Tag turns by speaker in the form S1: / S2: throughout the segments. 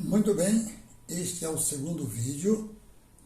S1: Muito bem, este é o segundo vídeo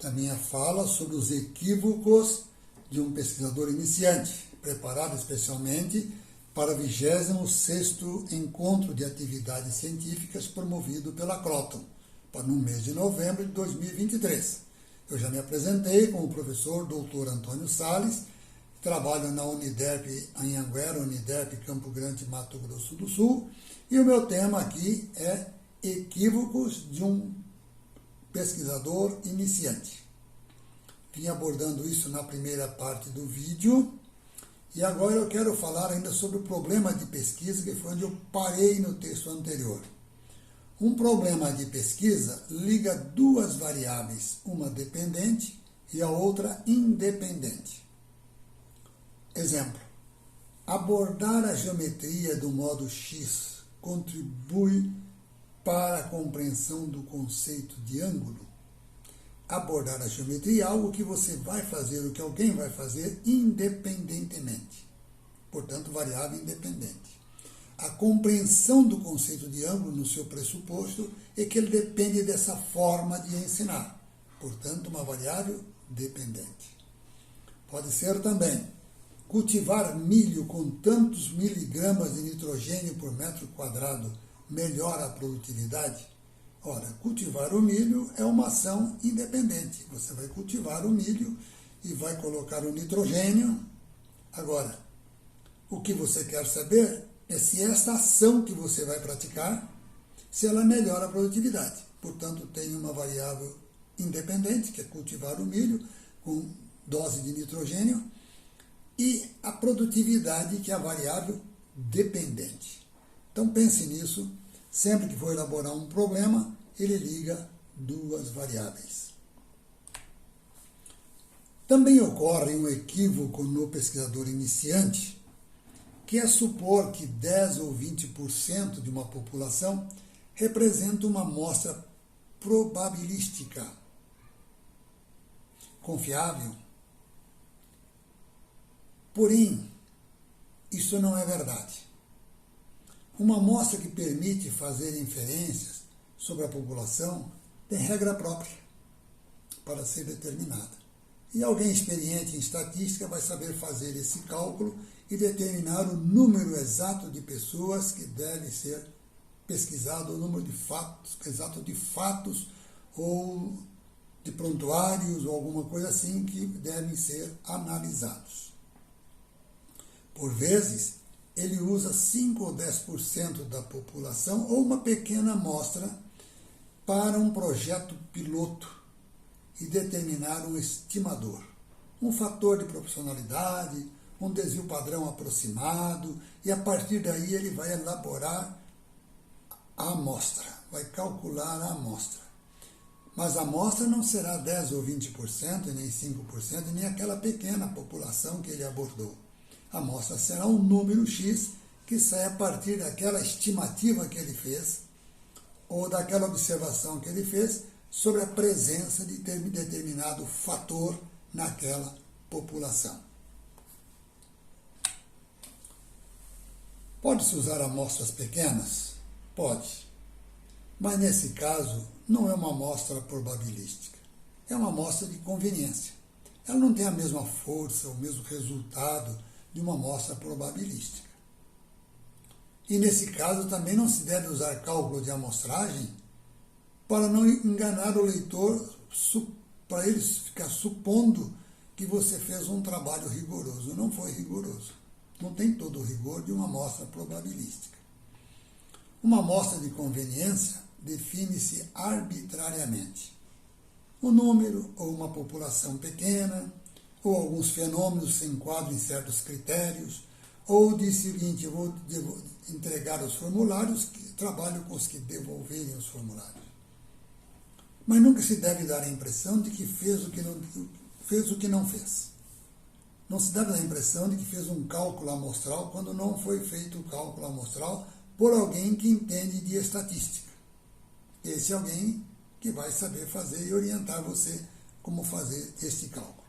S1: da minha fala sobre os equívocos de um pesquisador iniciante, preparado especialmente para o 26º Encontro de Atividades Científicas promovido pela Croton, no mês de novembro de 2023. Eu já me apresentei como o professor Dr. Antônio Salles, trabalho na Uniderp Anhanguera, Uniderp Campo Grande, Mato Grosso do Sul, e o meu tema aqui é equívocos de um pesquisador iniciante. Vim abordando isso na primeira parte do vídeo, e agora eu quero falar ainda sobre o problema de pesquisa, que foi onde eu parei no texto anterior. Um problema de pesquisa liga duas variáveis, uma dependente e a outra independente. Exemplo: abordar a geometria do modo X contribui para a compreensão do conceito de ângulo. Abordar a geometria é algo que você vai fazer, o que alguém vai fazer independentemente. Portanto, variável independente. A compreensão do conceito de ângulo no seu pressuposto é que ele depende dessa forma de ensinar. Portanto, uma variável dependente. Pode ser também cultivar milho com tantos miligramas de nitrogênio por metro quadrado melhora a produtividade? Ora, cultivar o milho é uma ação independente. Você vai cultivar o milho e vai colocar o nitrogênio. Agora, o que você quer saber é se esta ação que você vai praticar, se ela melhora a produtividade. Portanto, tem uma variável independente, que é cultivar o milho com dose de nitrogênio, e a produtividade, que é a variável dependente. Então pense nisso, sempre que for elaborar um problema, ele liga duas variáveis. Também ocorre um equívoco no pesquisador iniciante, que é supor que 10 ou 20% de uma população representa uma amostra probabilística, confiável. Porém, isso não é verdade. Uma amostra que permite fazer inferências sobre a população tem regra própria para ser determinada. E alguém experiente em estatística vai saber fazer esse cálculo e determinar o número exato de pessoas que deve ser pesquisado, o número de fatos, exato de fatos ou de prontuários ou alguma coisa assim que devem ser analisados. Por vezes, ele usa 5 ou 10% da população ou uma pequena amostra para um projeto piloto e determinar um estimador, um fator de proporcionalidade, um desvio padrão aproximado, e a partir daí ele vai elaborar a amostra, vai calcular a amostra. Mas a amostra não será 10 ou 20%, nem 5%, nem aquela pequena população que ele abordou. A amostra será um número X que sai a partir daquela estimativa que ele fez ou daquela observação que ele fez sobre a presença de determinado fator naquela população. Pode-se usar amostras pequenas? Pode. Mas nesse caso não é uma amostra probabilística. É uma amostra de conveniência. Ela não tem a mesma força, o mesmo resultado de uma amostra probabilística. E nesse caso também não se deve usar cálculo de amostragem para não enganar o leitor, para ele ficar supondo que você fez um trabalho rigoroso. Não foi rigoroso. Não tem todo o rigor de uma amostra probabilística. Uma amostra de conveniência define-se arbitrariamente. O número ou uma população pequena, ou alguns fenômenos se enquadram em certos critérios, ou diz o seguinte: eu vou entregar os formulários, trabalho com os que devolverem os formulários. Mas nunca se deve dar a impressão de que fez o que não fez. Não se deve dar a impressão de que fez um cálculo amostral quando não foi feito o cálculo amostral por alguém que entende de estatística. Esse é alguém que vai saber fazer e orientar você como fazer este cálculo.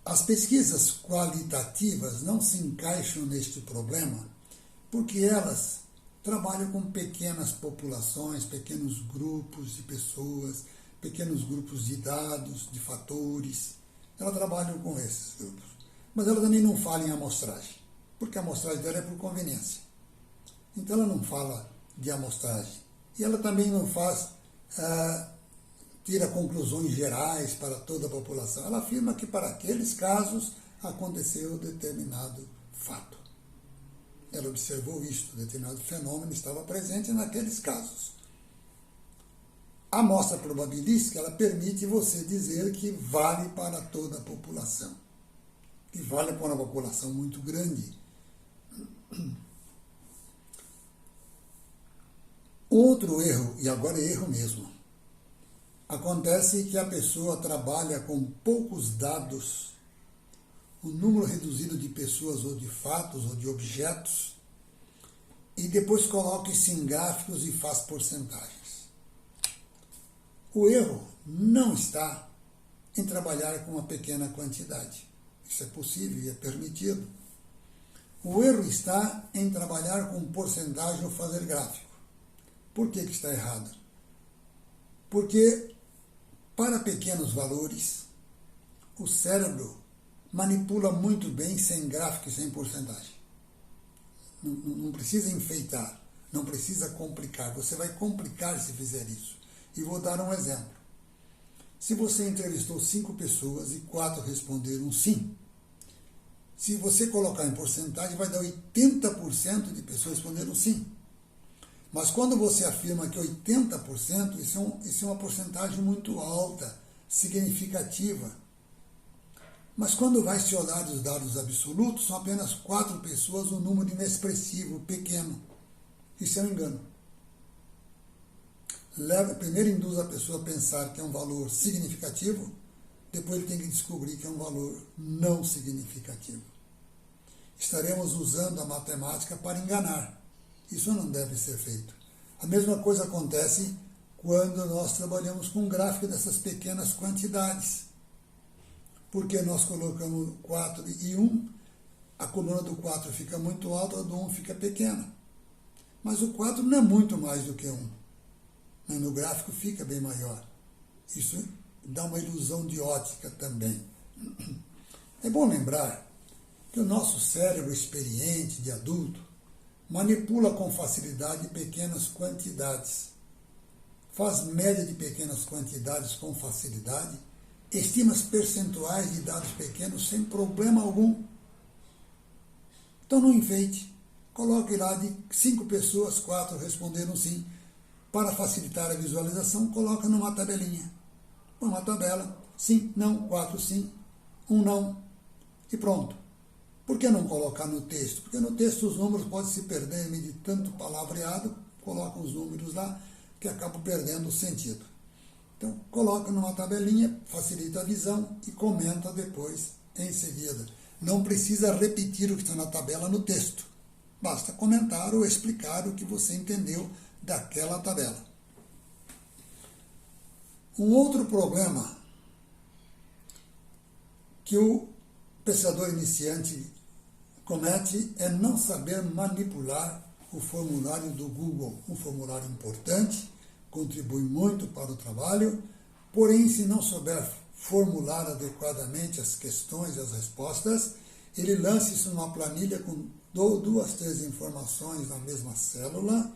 S1: As pesquisas qualitativas não se encaixam neste problema porque elas trabalha com pequenas populações, pequenos grupos de pessoas, pequenos grupos de dados, de fatores. Ela trabalha com esses grupos. Mas ela também não fala em amostragem, porque a amostragem dela é por conveniência. Então ela não fala de amostragem. E ela também não faz, tira conclusões gerais para toda a população. Ela afirma que para aqueles casos aconteceu determinado fato. Ela observou isto, determinado fenômeno estava presente naqueles casos. A amostra probabilística, ela permite você dizer que vale para toda a população. Que vale para uma população muito grande. Outro erro, e agora é erro mesmo, acontece que a pessoa trabalha com poucos dados, um número reduzido de pessoas ou de fatos ou de objetos, e depois coloca isso em gráficos e faz porcentagens. O erro não está em trabalhar com uma pequena quantidade. Isso é possível e é permitido. O erro está em trabalhar com porcentagem ou fazer gráfico. Por que está errado? Porque para pequenos valores, o cérebro manipula muito bem sem gráfico e sem porcentagem. Não precisa enfeitar, não precisa complicar. Você vai complicar se fizer isso. E vou dar um exemplo. Se você entrevistou 5 pessoas e 4 responderam sim, se você colocar em porcentagem, vai dar 80% de pessoas responderam sim. Mas quando você afirma que 80%, isso é uma porcentagem muito alta, significativa. Mas quando vai se olhar os dados absolutos, são apenas 4 pessoas, um número inexpressivo, pequeno. Isso é um engano. Primeiro induz a pessoa a pensar que é um valor significativo, depois ele tem que descobrir que é um valor não significativo. Estaremos usando a matemática para enganar. Isso não deve ser feito. A mesma coisa acontece quando nós trabalhamos com um gráfico dessas pequenas quantidades. Porque nós colocamos 4 e 1, a coluna do 4 fica muito alta, a do 1 fica pequena. Mas o 4 não é muito mais do que 1. Mas no gráfico fica bem maior. Isso dá uma ilusão de ótica também. É bom lembrar que o nosso cérebro experiente de adulto manipula com facilidade pequenas quantidades, faz média de pequenas quantidades com facilidade, estima as percentuais de dados pequenos sem problema algum. Então não enfeite, coloque lá de 5 pessoas, 4 responderam sim. Para facilitar a visualização, coloca numa tabelinha. Uma tabela, sim, não, 4 sim, 1 não, e pronto. Por que não colocar no texto? Porque no texto os números podem se perder de tanto palavreado, coloca os números lá, que acabam perdendo o sentido. Então, coloca numa tabelinha, facilita a visão e comenta depois, em seguida. Não precisa repetir o que está na tabela no texto. Basta comentar ou explicar o que você entendeu daquela tabela. Um outro problema que o pesquisador iniciante comete é não saber manipular o formulário do Google. Um formulário importante, contribui muito para o trabalho, porém, se não souber formular adequadamente as questões e as respostas, ele lança isso numa planilha com 2, 3 informações na mesma célula,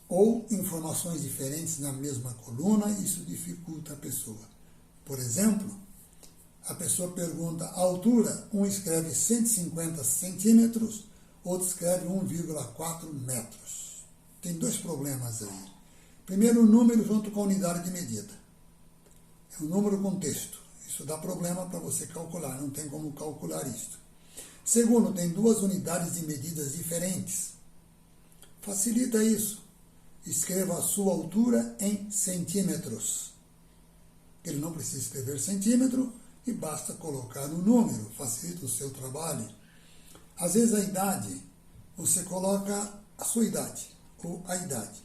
S1: ou informações diferentes na mesma coluna, isso dificulta a pessoa. Por exemplo, a pessoa pergunta a altura, um escreve 150 centímetros, outro escreve 1,4 metros. Tem 2 problemas aí. Primeiro, o número junto com a unidade de medida. É um número com texto. Isso dá problema para você calcular, não tem como calcular isso. Segundo, tem 2 unidades de medidas diferentes. Facilita isso. Escreva a sua altura em centímetros. Ele não precisa escrever centímetro e basta colocar no número, facilita o seu trabalho. Às vezes a idade, você coloca a sua idade, ou a idade.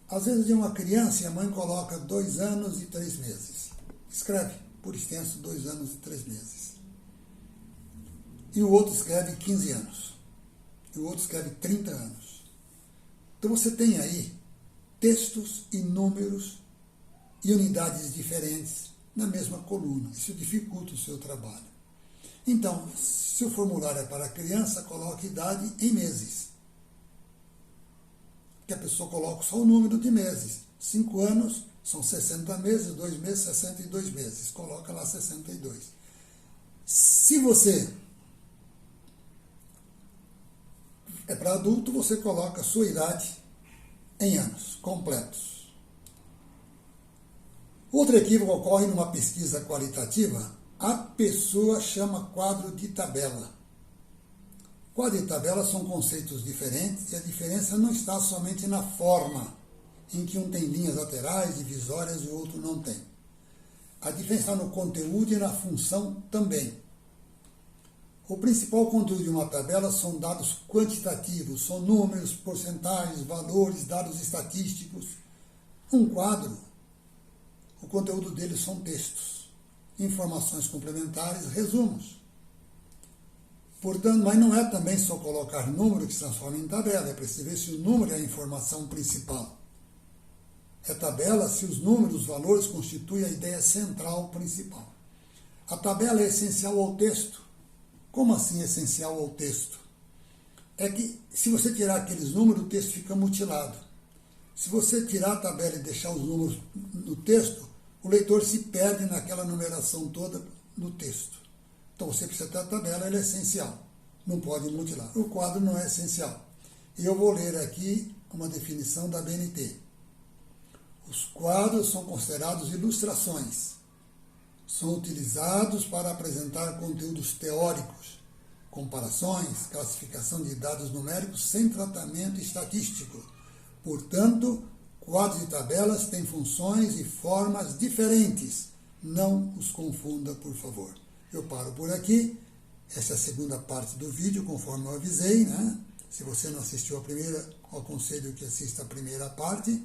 S1: Às vezes de uma criança e a mãe coloca 2 anos e 3 meses. Escreve, por extenso, 2 anos e 3 meses. E o outro escreve 15 anos. E o outro escreve 30 anos. Então você tem aí textos e números e unidades diferentes na mesma coluna. Isso dificulta o seu trabalho. Então, se o formulário é para criança, coloque idade em meses. Que a pessoa coloca só o número de meses. 5 anos são 60 meses, 2 meses, 62 meses. Coloca lá 62. Se você é para adulto, você coloca a sua idade em anos completos. Outro equívoco ocorre numa pesquisa qualitativa. A pessoa chama quadro de tabela. Quadro e tabela são conceitos diferentes e a diferença não está somente na forma, em que um tem linhas laterais, divisórias e o outro não tem. A diferença está no conteúdo e na função também. O principal conteúdo de uma tabela são dados quantitativos, são números, porcentagens, valores, dados estatísticos. Um quadro, o conteúdo dele são textos, informações complementares, resumos. Portanto, mas não é também só colocar número que se transforma em tabela, é preciso ver se o número é a informação principal. É tabela se os números, os valores constituem a ideia central principal. A tabela é essencial ao texto. Como assim essencial ao texto? É que se você tirar aqueles números, o texto fica mutilado. Se você tirar a tabela e deixar os números no texto, o leitor se perde naquela numeração toda no texto. Então você precisa ter a tabela, ela é essencial. Não pode mutilar. O quadro não é essencial. E eu vou ler aqui uma definição da BNT. Os quadros são considerados ilustrações. São utilizados para apresentar conteúdos teóricos, comparações, classificação de dados numéricos sem tratamento estatístico. Portanto, quadros e tabelas têm funções e formas diferentes. Não os confunda, por favor. Eu paro por aqui. Essa é a segunda parte do vídeo, conforme eu avisei, né? Se você não assistiu a primeira, eu aconselho que assista a primeira parte.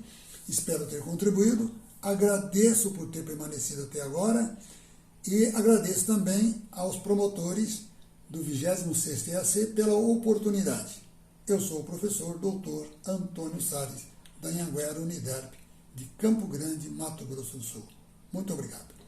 S1: Espero ter contribuído. Agradeço por ter permanecido até agora e agradeço também aos promotores do 26º EAC pela oportunidade. Eu sou o professor Dr. Antônio Salles, da Anhanguera Uniderp, de Campo Grande, Mato Grosso do Sul. Muito obrigado.